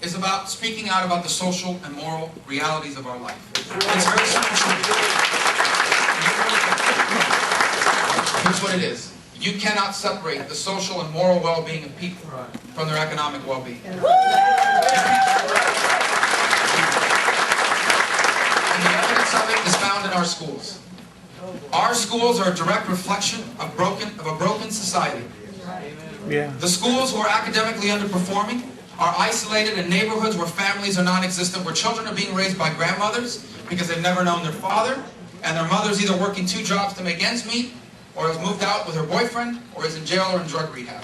is about speaking out about the social and moral realities of our life. It's very simple. Here's what it is. You cannot separate the social and moral well-being of people from their economic well-being. And the evidence of it is found in our schools. Our schools are a direct reflection of a broken society. Yeah. The schools who are academically underperforming are isolated in neighborhoods where families are non-existent, where children are being raised by grandmothers because they've never known their father, and their mother's either working 2 jobs to make ends meet, or has moved out with her boyfriend, or is in jail or in drug rehab.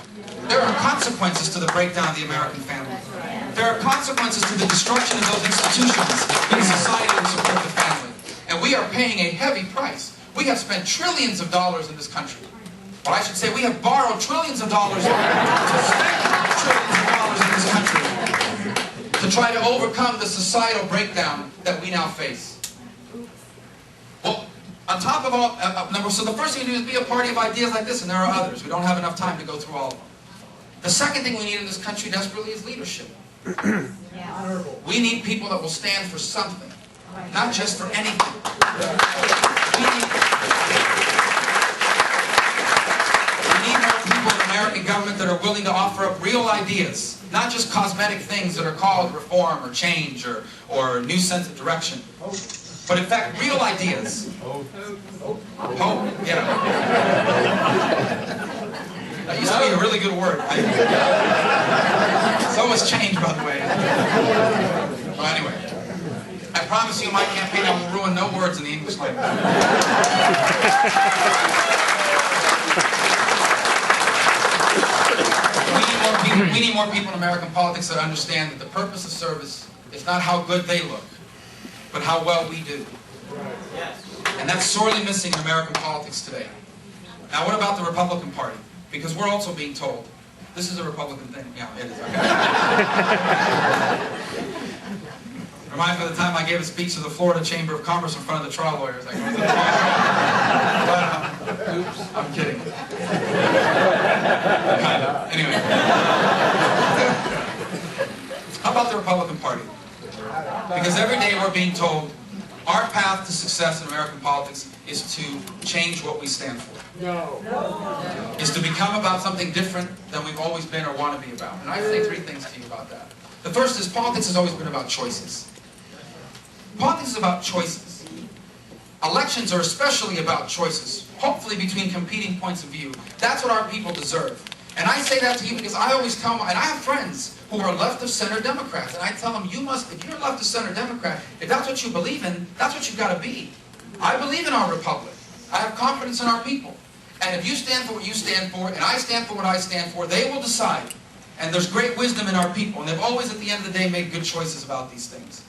There are consequences to the breakdown of the American family. There are consequences to the destruction of those institutions in society that support the family. And we are paying a heavy price. We have spent trillions of dollars in this country. Or I should say, we have borrowed trillions of dollars to spend trillions of dollars in this country to try to overcome the societal breakdown that we now face. Well, on top of all, so the first thing you do is be a party of ideas like this, and there are others. We don't have enough time to go through all of them. The second thing we need in this country desperately is leadership. We need people that will stand for something, not just for anything. We need more people in American government that are willing to offer up real ideas, not just cosmetic things that are called reform or change or new sense of direction. But in fact, real ideas. Hope, yeah. That used to be a really good word. So much changed, by the way. Well, anyway, I promise you in my campaign I will ruin no words in the English language. We need more people in American politics that understand that the purpose of service is not how good they look, but how well we do. And that's sorely missing in American politics today. Now, what about the Republican Party? Because we're also being told, this is a Republican thing. Yeah, it is. Okay. Reminds me of the time I gave a speech to the Florida Chamber of Commerce in front of the trial lawyers. I go, oops, I'm kidding. Kind of. Anyway. How about the Republican Party? Because every day we're being told our path to success in American politics is to change what we stand for. Is to become about something different than we've always been or want to be about. And I say 3 things to you about that. The first is politics has always been about choices. Politics is about choices. Elections are especially about choices, hopefully between competing points of view. That's what our people deserve. And I say that to you because I always tell them, and I have friends who are left-of-center Democrats, and I tell them, if you're a left-of-center Democrat, if that's what you believe in, that's what you've got to be. I believe in our republic. I have confidence in our people. And if you stand for what you stand for, and I stand for what I stand for, they will decide. And there's great wisdom in our people, and they've always, at the end of the day, made good choices about these things.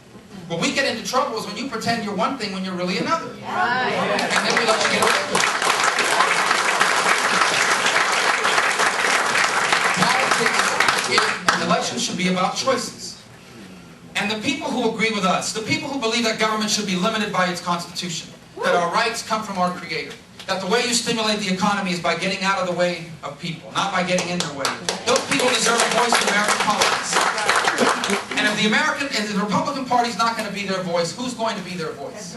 Where we get into trouble is when you pretend you're one thing when you're really another. And then we let you get away with it. Elections should be about choices. And the people who agree with us, the people who believe that government should be limited by its Constitution, that our rights come from our Creator, that the way you stimulate the economy is by getting out of the way of people, not by getting in their way. Those people deserve a voice in American politics. And if the Republican Party is not going to be their voice, who's going to be their voice?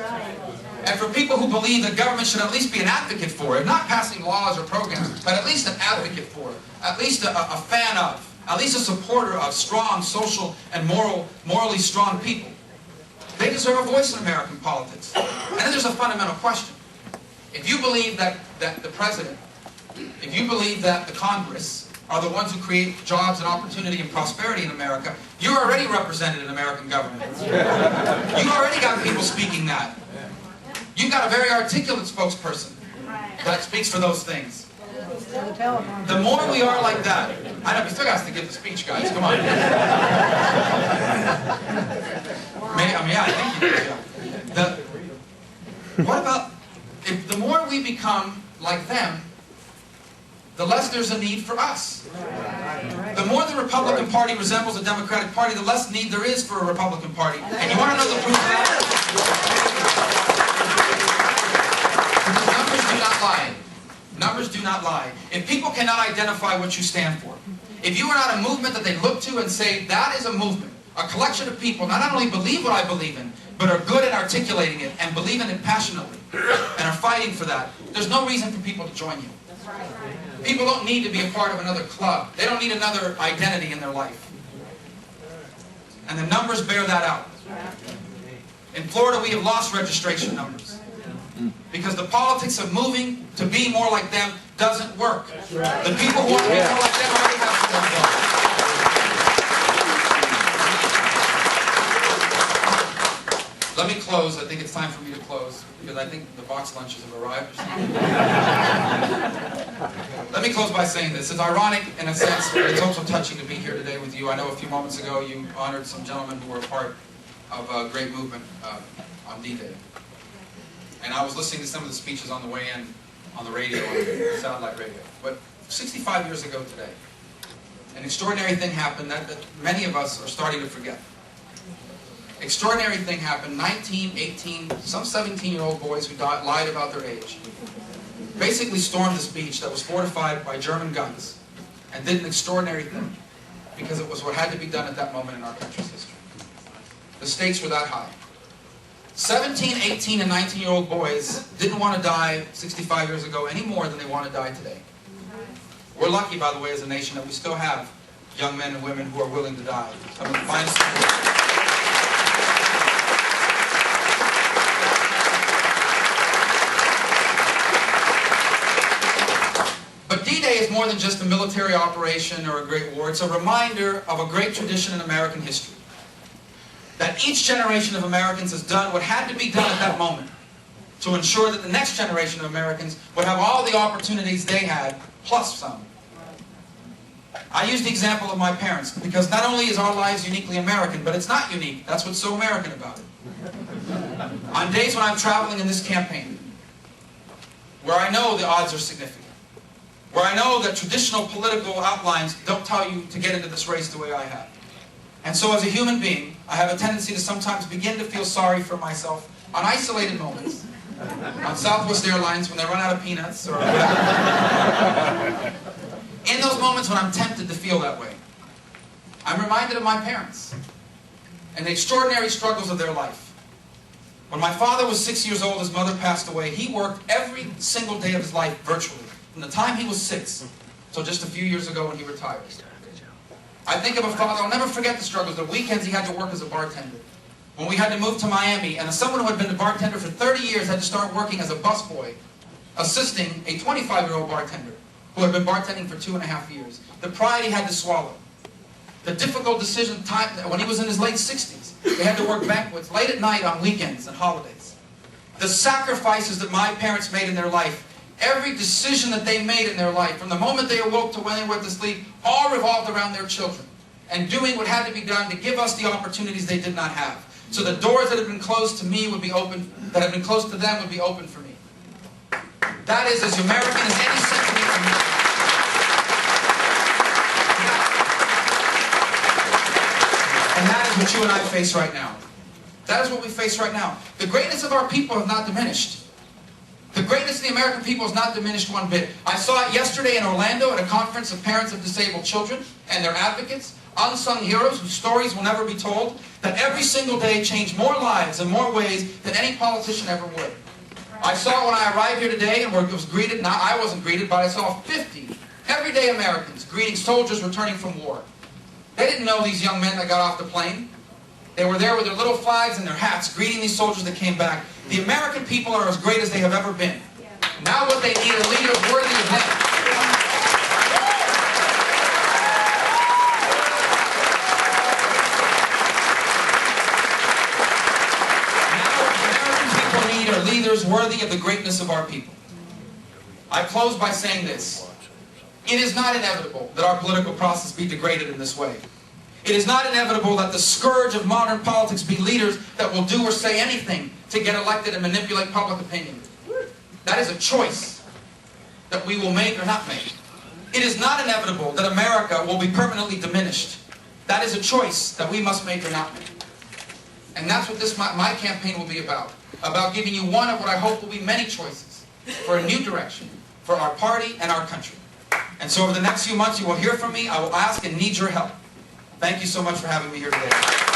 And for people who believe that government should at least be an advocate for it, not passing laws or programs, but at least an advocate for it, at least a fan of, at least a supporter of strong social and morally strong people. They deserve a voice in American politics. And then there's a fundamental question. If you believe that the president, if you believe that the Congress are the ones who create jobs and opportunity and prosperity in America, you're already represented in American government. You already got people speaking that. You've got a very articulate spokesperson that speaks for those things. The more we are like that, I know we still got to give the speech, guys. Come on. I think you do. What about if the more we become like them, the less there's a need for us. The more the Republican Party resembles the Democratic Party, the less need there is for a Republican Party. And you want to know the proof of that? Because numbers do not lie. Numbers do not lie. If people cannot identify what you stand for, if you are not a movement that they look to and say, that is a movement A collection of people not only believe what I believe in, but are good at articulating it and believe in it passionately and are fighting for that. There's no reason for people to join you. People don't need to be a part of another club. They don't need another identity in their life. And the numbers bear that out. In Florida, we have lost registration numbers because the politics of moving to be more like them doesn't work. The people who want to be more like them already have to go. Let me close. I think it's time for me to close because I think the box lunches have arrived. Let me close by saying this. It's ironic in a sense, but it's also touching to be here today with you. I know a few moments ago you honored some gentlemen who were a part of a great movement on D-Day. And I was listening to some of the speeches on the way in on the radio, on satellite radio. But 65 years ago today, an extraordinary thing happened that many of us are starting to forget. Extraordinary thing happened. 19, 18, some 17-year-old boys who lied about their age basically stormed this beach that was fortified by German guns and did an extraordinary thing because it was what had to be done at that moment in our country's history. The stakes were that high. 17, 18, and 19-year-old boys didn't want to die 65 years ago any more than they want to die today. We're lucky, by the way, as a nation that we still have young men and women who are willing to die. Some of the finest people. But D-Day is more than just a military operation or a great war. It's a reminder of a great tradition in American history. That each generation of Americans has done what had to be done at that moment to ensure that the next generation of Americans would have all the opportunities they had, plus some. I use the example of my parents because not only is our lives uniquely American, but it's not unique. That's what's so American about it. On days when I'm traveling in this campaign, where I know the odds are significant, where I know that traditional political outlines don't tell you to get into this race the way I have. And so as a human being, I have a tendency to sometimes begin to feel sorry for myself on isolated moments, on Southwest Airlines when they run out of peanuts or whatever. In those moments when I'm tempted to feel that way, I'm reminded of my parents and the extraordinary struggles of their life. When my father was 6 years old, his mother passed away. He worked every single day of his life virtually, from the time he was 6 till just a few years ago when he retired. I think of a father, I'll never forget the struggles. The weekends he had to work as a bartender. When we had to move to Miami, and someone who had been a bartender for 30 years had to start working as a busboy, assisting a 25-year-old bartender who had been bartending for 2.5 years. The pride he had to swallow. The difficult decision time when he was in his late 60s. They had to work banquets late at night on weekends and holidays. The sacrifices that my parents made in their life, every decision that they made in their life, from the moment they awoke to when they went to sleep, all revolved around their children and doing what had to be done to give us the opportunities they did not have. So the doors that had been closed to me would be open, that had been closed to them would be open for me. That is as American as any sentiment for me. And that is what you and I face right now. That is what we face right now. The greatness of our people has not diminished. The greatness of the American people has not diminished one bit. I saw it yesterday in Orlando at a conference of parents of disabled children and their advocates, unsung heroes whose stories will never be told, that every single day change more lives in more ways than any politician ever would. I saw when I arrived here today and was greeted, not I wasn't greeted, but I saw 50 everyday Americans greeting soldiers returning from war. They didn't know these young men that got off the plane. They were there with their little flags and their hats, greeting these soldiers that came back. The American people are as great as they have ever been. Now what they need are leaders worthy of them. Now what the American people need are leaders worthy of the greatness of our people. I close by saying this. It is not inevitable that our political process be degraded in this way. It is not inevitable that the scourge of modern politics be leaders that will do or say anything to get elected and manipulate public opinion. That is a choice that we will make or not make. It is not inevitable that America will be permanently diminished. That is a choice that we must make or not make. And that's what my campaign will be about giving you one of what I hope will be many choices for a new direction for our party and our country. And so over the next few months you will hear from me. I will ask and need your help. Thank you so much for having me here today.